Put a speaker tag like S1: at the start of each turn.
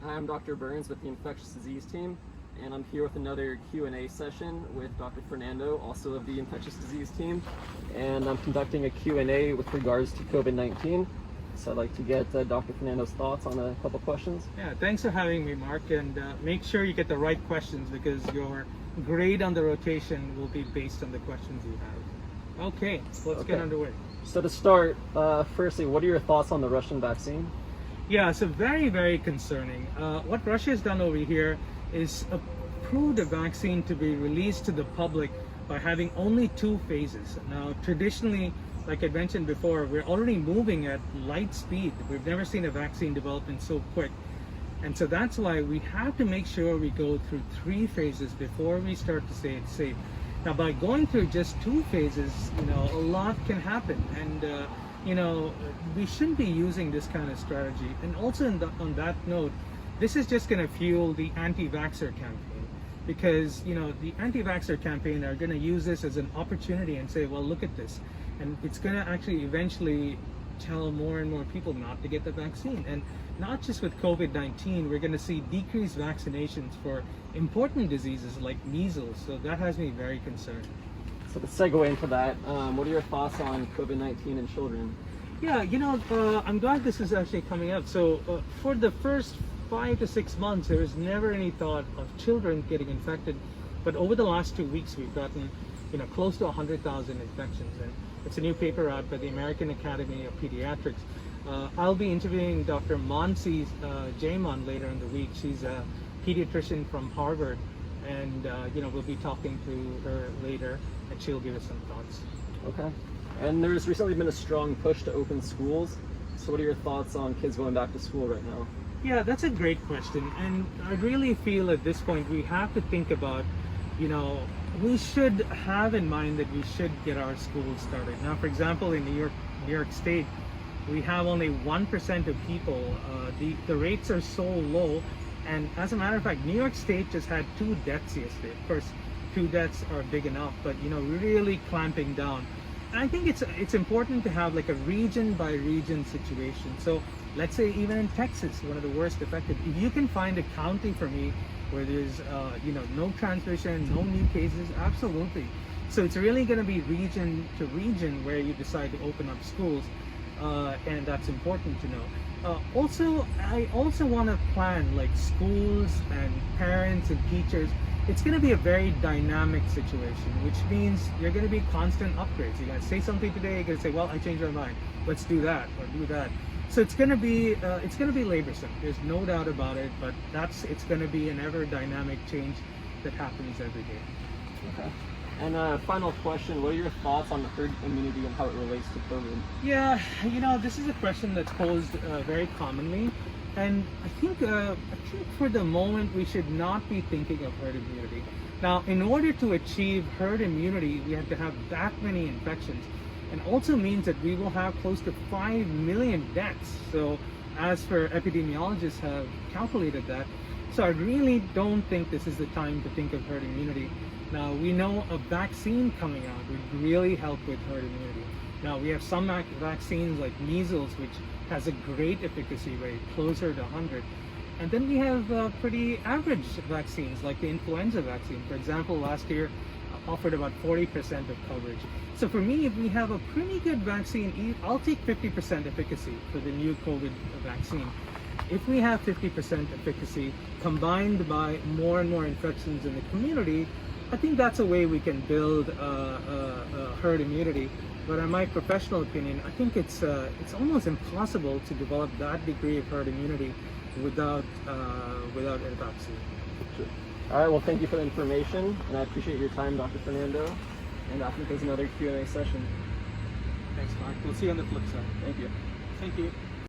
S1: Hi, I'm Dr. Burns with the infectious disease team, and I'm here with another Q&A session with Dr. Fernando, also of the infectious disease team, and I'm conducting a Q&A with regards to COVID-19. So I'd like to get Dr. Fernando's thoughts on a couple questions.
S2: Yeah, thanks for having me, Mark, and make sure you get the right questions because your grade on the rotation will be based on the questions you have. Okay, let's get underway.
S1: So to start, firstly, what are your thoughts on the Russian vaccine?
S2: Yeah, so very, very concerning. What Russia has done over here is approved a vaccine to be released to the public by having only 2 phases. Now, traditionally, like I mentioned before, we're already moving at light speed. We've never seen a vaccine development so quick. And so that's why we have to make sure we go through 3 phases before we start to say it's safe. Now, by going through just 2 phases, a lot can happen. And, we shouldn't be using this kind of strategy. And also on that note, this is just going to fuel the anti-vaxxer campaign because, the anti-vaxxer campaign are going to use this as an opportunity and say, well, look at this. And it's going to actually eventually tell more and more people not to get the vaccine. And not just with COVID-19, we're going to see decreased vaccinations for important diseases like measles. So that has me very concerned.
S1: So to segue into that, what are your thoughts on COVID-19 in children?
S2: Yeah, I'm glad this is actually coming up. So for the first 5 to 6 months, there was never any thought of children getting infected. But over the last 2 weeks, we've gotten, close to 100,000 infections. And it's a new paper out by the American Academy of Pediatrics. I'll be interviewing Dr. Mansi Jayman later in the week. She's a pediatrician from Harvard. And, we'll be talking to her later, and she'll give us some thoughts.
S1: Okay. And there's recently been a strong push to open schools. So what are your thoughts on kids going back to school right now?
S2: Yeah, that's a great question. And I really feel at this point we have to think about, we should have in mind that we should get our schools started. Now, for example, in New York State, we have only 1% of people. The rates are so low. And as a matter of fact, New York State just had 2 deaths yesterday. Of course, 2 deaths are big enough, but really clamping down. And I think it's important to have like a region by region situation. So let's say even in Texas, one of the worst affected, if you can find a county for me where there's no transmission, no new cases, absolutely. So it's really going to be region to region where you decide to open up schools, and that's important to know. I also want to plan like schools and parents and teachers. It's going to be a very dynamic situation, which means you're going to be constant upgrades. You're going to say something today, you're going to say, well, I changed my mind. Let's do that or do that. So it's going to be laborsome. There's no doubt about it, but it's going to be an ever dynamic change that happens every day.
S1: Okay. And final question, what are your thoughts on the herd immunity and how it relates to COVID?
S2: Yeah, this is a question that's posed very commonly. And I think for the moment, we should not be thinking of herd immunity. Now, in order to achieve herd immunity, we have to have that many infections. And also means that we will have close to 5 million deaths. So as for epidemiologists have calculated that. So I really don't think this is the time to think of herd immunity. Now, we know a vaccine coming out would really help with herd immunity. Now, we have some vaccines like measles, which has a great efficacy rate, closer to 100. And then we have pretty average vaccines like the influenza vaccine. For example, last year offered about 40% of coverage. So for me, if we have a pretty good vaccine, I'll take 50% efficacy for the new COVID vaccine. If we have 50% efficacy combined by more and more infections in the community, I think that's a way we can build herd immunity. But in my professional opinion, I think it's almost impossible to develop that degree of herd immunity without a vaccine.
S1: Sure. All right, well, thank you for the information, and I appreciate your time, Dr. Fernando. And I think there's another Q&A session.
S2: Thanks, Mark. We'll see you on the flip side.
S1: Thank you.
S2: Thank you.